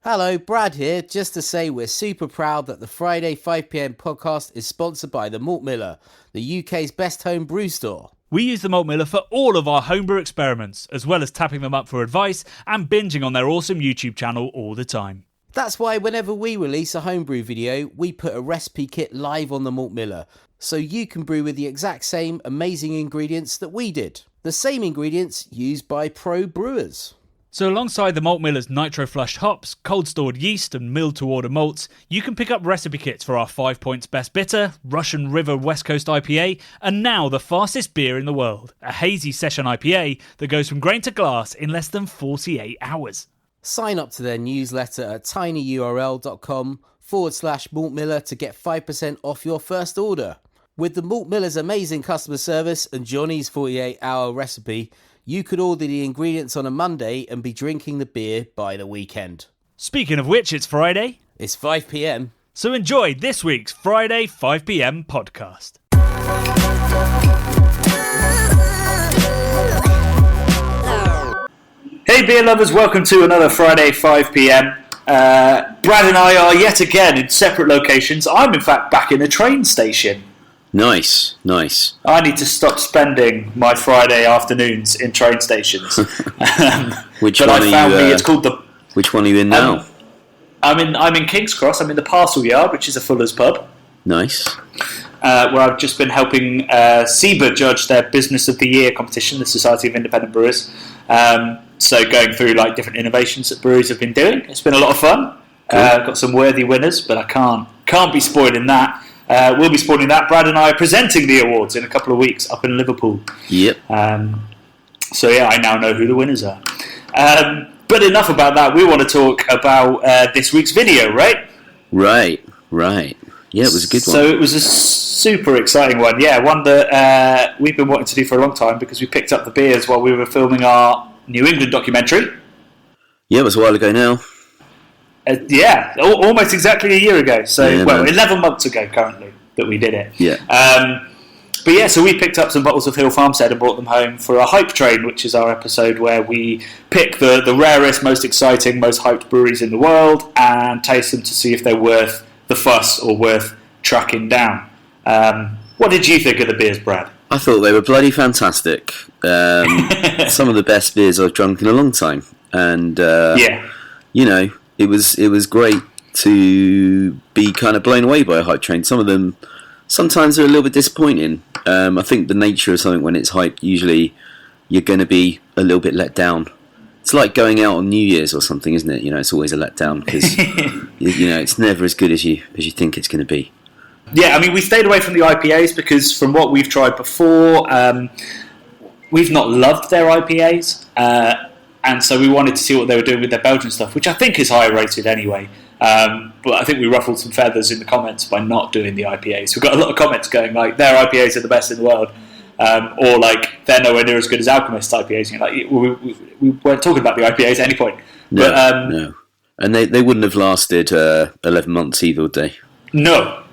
Hello, Brad here, just to say we're super proud that the Friday 5pm podcast is sponsored by the Malt Miller, the UK's best home brew store. We use the Malt Miller for all of our homebrew experiments, as well as tapping them up for advice and binging on their awesome YouTube channel all the time. That's why whenever we release a homebrew video, we put a recipe kit live on the Malt Miller, so you can brew with the exact same amazing ingredients that we did. The same ingredients used by pro brewers. So alongside the Malt Miller's nitro-flushed hops, cold-stored yeast and milled-to-order malts, you can pick up recipe kits for our 5 Points Best Bitter, Russian River West Coast IPA, and now the fastest beer in the world, a hazy session IPA that goes from grain to glass in less than 48 hours. Sign up to their newsletter at tinyurl.com/Malt Miller to get 5% off your first order. With the Malt Miller's amazing customer service and Johnny's 48-hour recipe, you could order the ingredients on a Monday and be drinking the beer by the weekend. Speaking of which, it's Friday. It's 5pm. So enjoy this week's Friday 5pm podcast. Hey beer lovers, welcome to another Friday 5pm. Brad and I are yet again in separate locations. I'm in fact back in a train station. Nice. I need to stop spending my Friday afternoons in train stations. Which but one I are found you? it's called the. Which one are you in now? I'm in King's Cross. I'm in the Parcel Yard, which is a Fuller's pub. Nice. Where I've just been helping SEBA judge their Business of the Year competition, the Society of Independent Brewers. So going through like different innovations that breweries have been doing. It's been a lot of fun. Cool. Got some worthy winners, but I can't be spoiling that. We'll be spoiling that. Brad and I are presenting the awards in a couple of weeks up in Liverpool. Yep. So yeah, I now know who the winners are. But enough about that. We want to talk about this week's video, right? Right. Yeah, it was a good one. So it was a super exciting one. Yeah, one that we've been wanting to do for a long time because we picked up the beers while we were filming our New England documentary. Yeah, it was a while ago now. Almost exactly a year ago. So, yeah, 11 months ago currently that we did it. Yeah. But yeah, so we picked up some bottles of Hill Farmstead and brought them home for our Hype Train, which is our episode where we pick the rarest, most exciting, most hyped breweries in the world and taste them to see if they're worth the fuss or worth tracking down. What did you think of the beers, Brad? I thought they were bloody fantastic. Some of the best beers I've drunk in a long time. And, you know, it was great to be kind of blown away by a hype train. Some of them sometimes are a little bit disappointing. I think the nature of something when it's hyped, usually you're going to be a little bit let down. It's like going out on New Year's or something, isn't it? You know, it's always a letdown because you know it's never as good as you think it's going to be. Yeah, I mean, we stayed away from the IPAs because from what we've tried before, we've not loved their IPAs. And so we wanted to see what they were doing with their Belgian stuff, which I think is higher rated anyway. But I think we ruffled some feathers in the comments by not doing the IPAs. We got a lot of comments going like, their IPAs are the best in the world. Or like, they're nowhere near as good as Alchemist's IPAs. And you're like, we weren't talking about the IPAs at any point. No. And they wouldn't have lasted 11 months either, would they? No.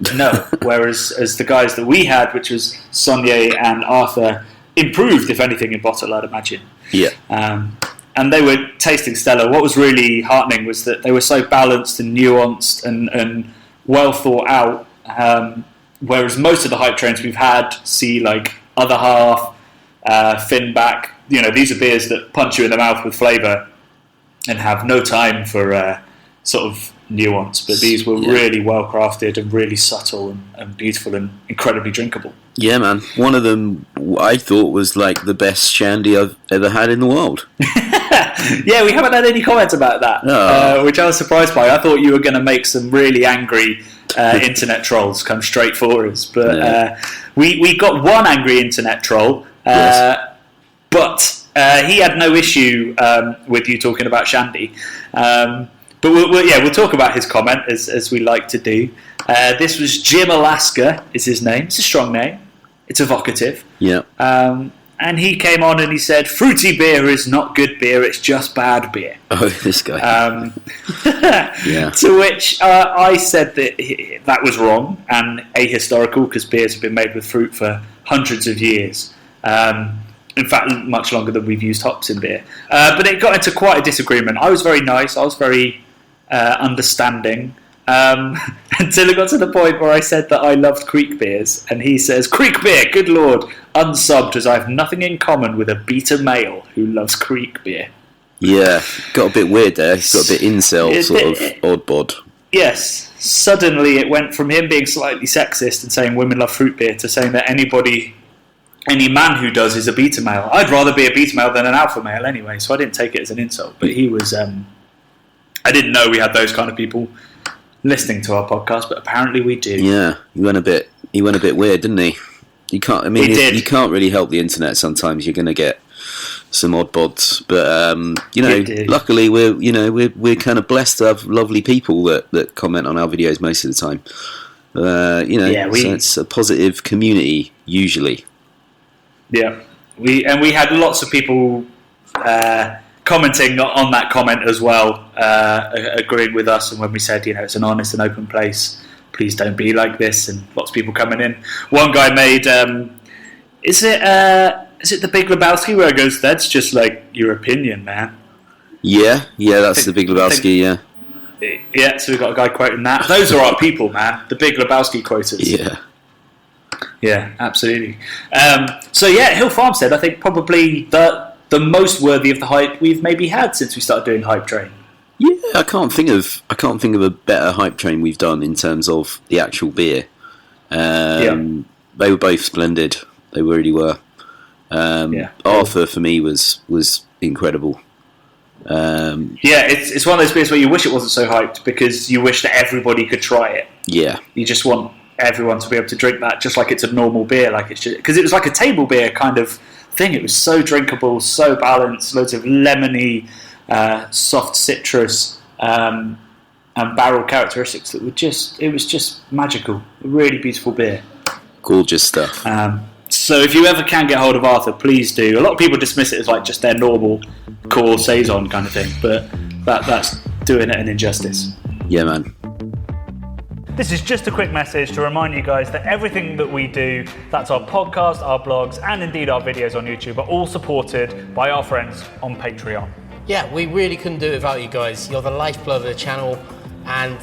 Whereas as the guys that we had, which was Sonia and Arthur, improved, if anything, in bottle, I'd imagine. Yeah. And they were tasting stellar. What was really heartening was that they were so balanced and nuanced and well thought out. Whereas most of the hype trains we've had, see like Other Half, Finback, you know, these are beers that punch you in the mouth with flavour and have no time for sort of nuance. But these were really well crafted and really subtle and beautiful and incredibly drinkable. Yeah, man. One of them I thought was like the best shandy I've ever had in the world. Yeah, we haven't had any comments about that, which I was surprised by. I thought you were going to make some really angry internet trolls come straight for us. But we got one angry internet troll, but he had no issue with you talking about shandy. But we'll talk about his comment as we like to do. This was Jim Alaska is his name. It's a strong name. It's evocative. Yeah. And he came on and he said, fruity beer is not good beer, it's just bad beer. Oh, this guy. Yeah. To which I said that was wrong and ahistorical because beers have been made with fruit for hundreds of years. In fact, much longer than we've used hops in beer. But it got into quite a disagreement. I was very nice. I was very understanding. Until it got to the point where I said that I loved Kriek beers, and he says, Kriek beer, good lord, unsubbed, as I have nothing in common with a beta male who loves Kriek beer. Yeah, got a bit weird there. He's got a bit incel, sort of odd bod. Yes, suddenly it went from him being slightly sexist and saying women love fruit beer to saying that any man who does is a beta male. I'd rather be a beta male than an alpha male anyway, so I didn't take it as an insult. But he was, I didn't know we had those kind of people listening to our podcast, but apparently we do. Yeah, he went a bit weird, didn't he? You can't really help the internet. Sometimes you're going to get some odd bods, but luckily we're kind of blessed to have lovely people that comment on our videos most of the time. So it's a positive community usually. Yeah, we had lots of people commenting on that comment as well, agreeing with us. And when we said, it's an honest and open place, please don't be like this, and lots of people coming in. One guy made, is it the Big Lebowski where it goes, that's just like your opinion, man? Yeah, that's the Big Lebowski, yeah. Yeah, so we've got a guy quoting that. Those are our people, man. The Big Lebowski quoters. Yeah, absolutely. Hill Farmstead, I think probably the most worthy of the hype we've maybe had since we started doing Hype Train. Yeah, I can't think of a better Hype Train we've done in terms of the actual beer. They were both splendid. They really were. Arthur for me was incredible. It's one of those beers where you wish it wasn't so hyped because you wish that everybody could try it. Yeah, you just want everyone to be able to drink that just like it's a normal beer, like it's just because it was like a table beer kind of thing. It was so drinkable, so balanced, loads of lemony, soft citrus, and barrel characteristics that it was just magical. A really beautiful beer. Gorgeous stuff. So if you ever can get hold of Arthur, please do. A lot of people dismiss it as like just their normal core saison kind of thing, but that's doing it an injustice. Yeah, man. This is just a quick message to remind you guys that everything that we do, that's our podcast, our blogs, and indeed our videos on YouTube, are all supported by our friends on Patreon. Yeah, we really couldn't do it without you guys. You're the lifeblood of the channel. And,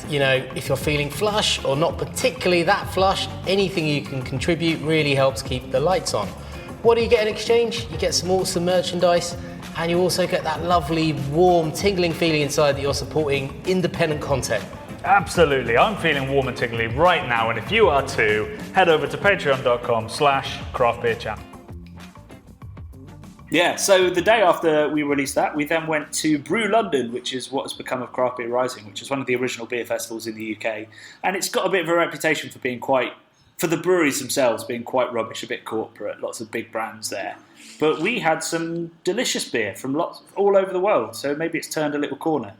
if you're feeling flush or not particularly that flush, anything you can contribute really helps keep the lights on. What do you get in exchange? You get some awesome merchandise, and you also get that lovely, warm, tingling feeling inside that you're supporting independent content. Absolutely, I'm feeling warm and tingly right now, and if you are too, head over to patreon.com/craftbeerchannel. Yeah, so the day after we released that, we then went to BrewLDN, which is what has become of Craft Beer Rising, which is one of the original beer festivals in the UK. And it's got a bit of a reputation for being for the breweries themselves, being quite rubbish, a bit corporate, lots of big brands there. But we had some delicious beer from all over the world, so maybe it's turned a little corner.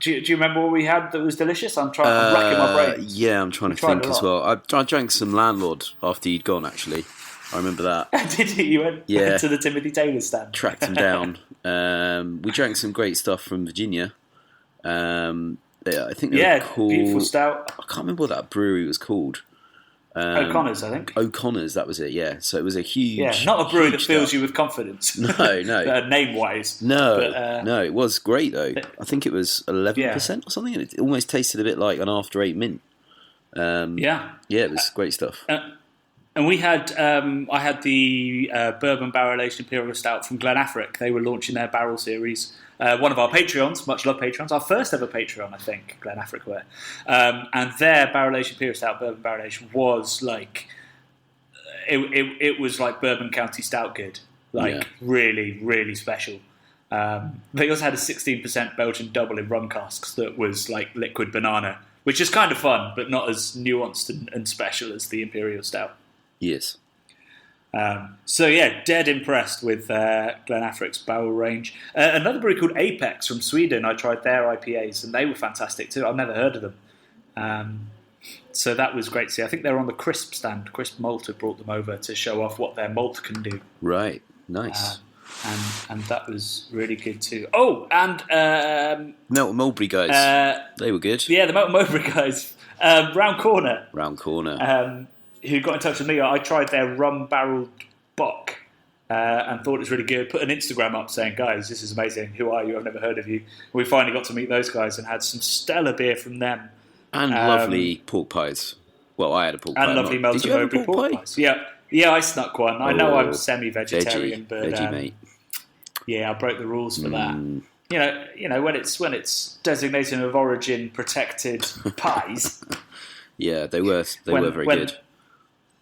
Do you remember what we had that was delicious? I'm racking my brains. Yeah, I'm trying to think as well. I drank some Landlord after you'd gone, actually. I remember that. Did you? You went to the Timothy Taylor stand? Tracked him down. We drank some great stuff from Virginia. I think they were called... beautiful stout. I can't remember what that brewery was called. O'Connor's, I think. O'Connor's, that was it, yeah. So it was a huge... Yeah, not a brewery that fills you with confidence. No. Name-wise. No, it was great, though. I think it was 11% or something, and it almost tasted a bit like an After Eight mint. Yeah, it was great stuff. And we had, I had the Bourbon Barrel Aged Imperial Stout from Glenafric. They were launching their barrel series. One of our Patreons, much loved Patreons, our first ever Patreon, I think, Glenafric were. And their Barrel Aged Imperial Stout, Bourbon Barrel Aged, was like, it was like Bourbon County Stout good. Really, really special. They also had a 16% Belgian double in rum casks that was like liquid banana, which is kind of fun, but not as nuanced and special as the Imperial Stout. Yes. Dead impressed with Glenafric's barrel range. Another brewery called Apex from Sweden, I tried their IPAs, and they were fantastic too. I've never heard of them. So that was great to see. I think they were on the Crisp stand. Crisp Malt had brought them over to show off what their malt can do. Right, nice. And that was really good too. Oh, and... Melton Mulberry guys. They were good. Yeah, the Melton Mulberry guys. Round Corner. Who Who got in touch with me. I tried their rum-barreled bock, and thought it was really good. Put an Instagram up saying, guys, this is amazing. Who are you? I've never heard of you. We finally got to meet those guys and had some stellar beer from them. And lovely pork pies. Well, I had a pork pie. And lovely melted Mowbray pork pies. Yeah, I snuck one. I know I'm semi-vegetarian, but veggie, mate. Yeah, I broke the rules for that. You know, when it's designation of origin protected pies. Yeah, they were very good.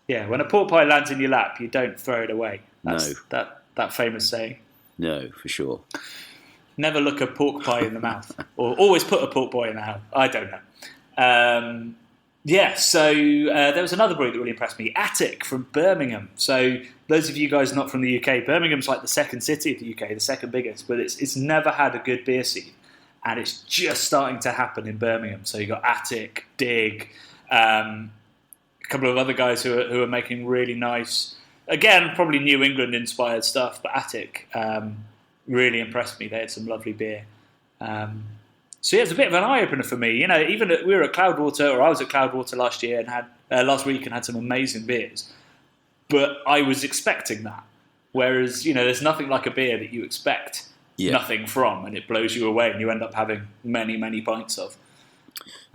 Yeah, when a pork pie lands in your lap, you don't throw it away. That's no. That famous saying. No, for sure. Never look a pork pie in the mouth, or always put a pork pie in the mouth. I don't know. So there was another brewery that really impressed me, Attic from Birmingham. So those of you guys not from the UK, Birmingham's like the second city of the UK, the second biggest, but it's never had a good beer scene, and it's just starting to happen in Birmingham. So you got Attic, Dig, a couple of other guys who are making really nice, again probably New England inspired stuff, but Attic really impressed me. They had some lovely beer. So yeah, it's a bit of an eye-opener for me. You know, even we were at Cloudwater, or I was at Cloudwater last year and had last week and had some amazing beers. But I was expecting that. Whereas, you know, there's nothing like a beer that you expect nothing from, and it blows you away, and you end up having many, many pints of.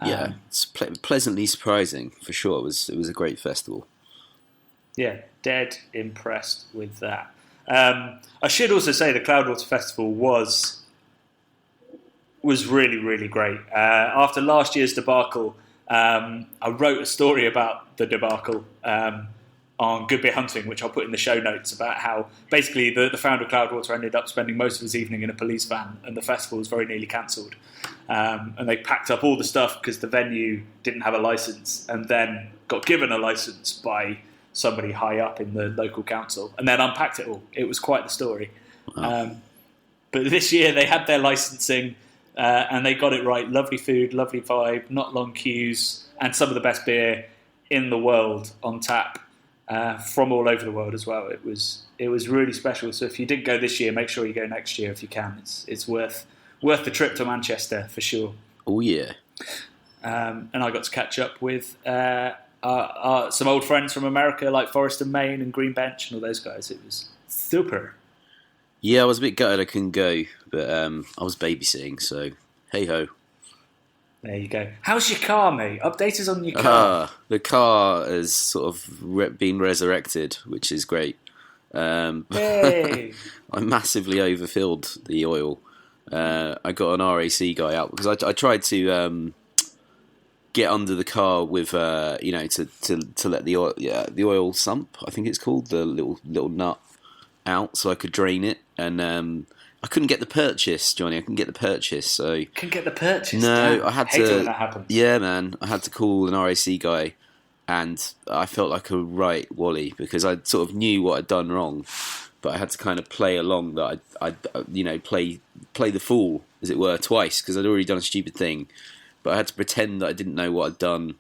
Yeah, it's pleasantly surprising for sure. It was a great festival. Yeah, dead impressed with that. I should also say the Cloudwater Festival was really, really great. After last year's debacle, I wrote a story about the debacle on Good Beer Hunting, which I'll put in the show notes, about how basically the founder of Cloudwater ended up spending most of his evening in a police van, and the festival was very nearly cancelled. And they packed up all the stuff because the venue didn't have a licence, and then got given a licence by somebody high up in the local council, and then unpacked it all. It was quite the story. Wow. But this year they had their licensing, and they got it right. Lovely food, lovely vibe, not long queues, and some of the best beer in the world on tap from all over the world as well. It was really special. So if you didn't go this year, make sure you go next year if you can. It's worth the trip to Manchester for sure. Oh yeah. And I got to catch up with some old friends from America, like Forest and Maine and Green Bench and all those guys. It was super. Yeah, I was a bit gutted I couldn't go, but I was babysitting, so hey ho. There you go. How's your car, mate? Update us on your car. The car has sort of been resurrected, which is great. Hey. I massively overfilled the oil. I got an RAC guy out because I tried to get under the car with to let the oil sump, I think it's called, the little nut out so I could drain it, and I couldn't get the purchase, Johnny. I couldn't get the purchase, so couldn't get the purchase. No, Damn. I had hate to. It when that happens. Yeah, man, I had to call an RAC guy, and I felt like a right wally because I sort of knew what I'd done wrong, but I had to kind of play along that I'd play the fool, as it were, twice because I'd already done a stupid thing, but I had to pretend that I didn't know what I'd done,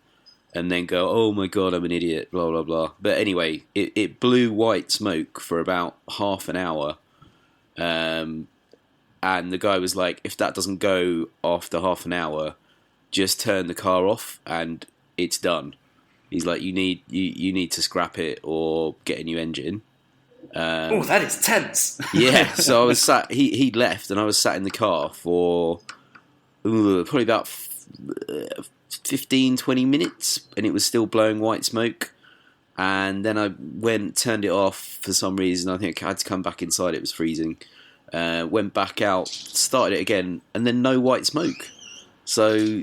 and then go, oh my god, I'm an idiot, blah blah blah. But anyway, it blew white smoke for about half an hour. And the guy was like, if that doesn't go after half an hour, just turn the car off and it's done. He's like, you need to scrap it or get a new engine. Oh, that is tense. Yeah, so I was sat, he'd left and I was sat in the car for probably about 15, 20 minutes, and it was still blowing white smoke. And then I turned it off for some reason. I think I had to come back inside, it was freezing. Went back out, started it again, and then no white smoke. So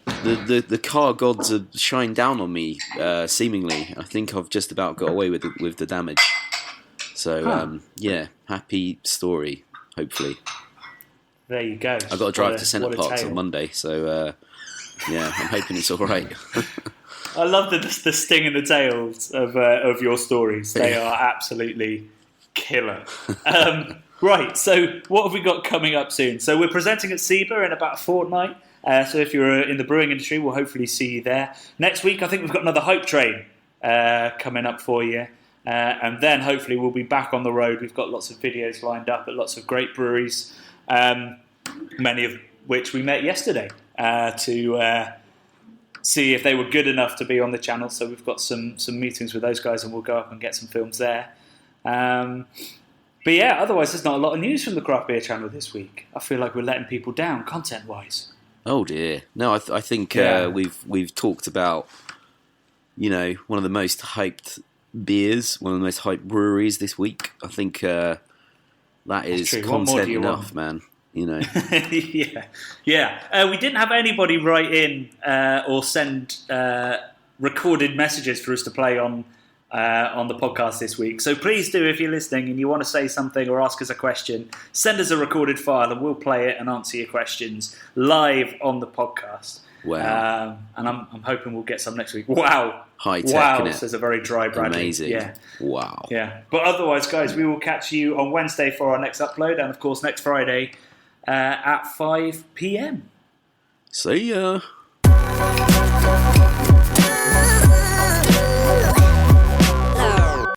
the car gods have shined down on me, seemingly. I think I've just about got away with the damage. So yeah, happy story. Hopefully, there you go. I got to drive to Centre Parks on Monday, so yeah, I'm hoping it's all right. I love the sting in the tails of your stories. They are absolutely killer. Right, so what have we got coming up soon? So we're presenting at SIBA in about a fortnight. So if you're in the brewing industry, we'll hopefully see you there. Next week, I think we've got another hype train coming up for you. And then hopefully we'll be back on the road. We've got lots of videos lined up at lots of great breweries, many of which we met yesterday to see if they were good enough to be on the channel. So we've got some meetings with those guys, and we'll go up and get some films there. But yeah, otherwise there's not a lot of news from the Craft Beer channel this week. I feel like we're letting people down content-wise. Oh dear. No, I think we've talked about, one of the most hyped beers, one of the most hyped breweries this week. I think that is content enough, man. Yeah. We didn't have anybody write in or send recorded messages for us to play on the podcast this week. So please do, if you're listening and you want to say something or ask us a question, send us a recorded file and we'll play it and answer your questions live on the podcast. Wow. And I'm hoping we'll get some next week. Wow. High tech, wow, innit? says a very dry Bradley. Amazing. Yeah. Wow. Yeah. But otherwise, guys, we will catch you on Wednesday for our next upload and, of course, next Friday at 5 p.m. See ya.